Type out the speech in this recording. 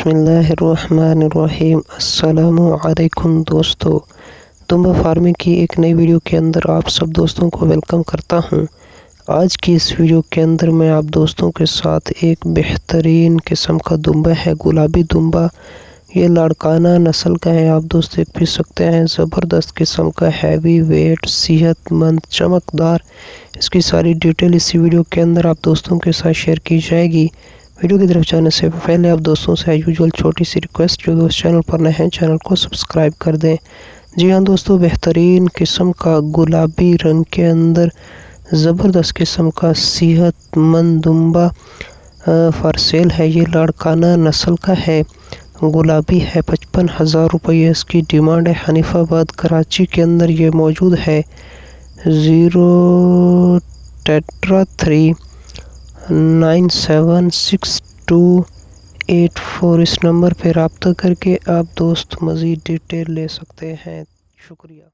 بسم اللہ الرحمن الرحیم۔ السلام علیکم دوستو، دمبا فارمنگ کی ایک نئی ویڈیو کے اندر آپ سب دوستوں کو ویلکم کرتا ہوں۔ آج کی اس ویڈیو کے اندر میں آپ دوستوں کے ساتھ ایک بہترین قسم کا دمبا ہے، گلابی دمبا۔ یہ لاڑکانہ نسل کا ہے، آپ دوست دیکھ بھی سکتے ہیں۔ زبردست قسم کا ہیوی ویٹ، صحت مند، چمکدار۔ اس کی ساری ڈیٹیل اسی ویڈیو کے اندر آپ دوستوں کے ساتھ شیئر کی جائے گی۔ ویڈیو کی طرف جانے سے پہلے آپ دوستوں سے یوزول چھوٹی سی ریکویسٹ، جو دوست چینل پر نئے ہیں چینل کو سبسکرائب کر دیں۔ جی ہاں دوستو، بہترین قسم کا گلابی رنگ کے اندر زبردست قسم کا صحت مند دمبا فار سیل ہے۔ یہ لاڑکانہ نسل کا ہے، گلابی ہے۔ 55,000 روپے اس کی ڈیمانڈ ہے۔ حنیف آباد کراچی کے اندر یہ موجود ہے۔ 0Tetra3976284 اس نمبر پہ رابطہ کر کے آپ دوست مزید ڈیٹیل لے سکتے ہیں۔ شکریہ۔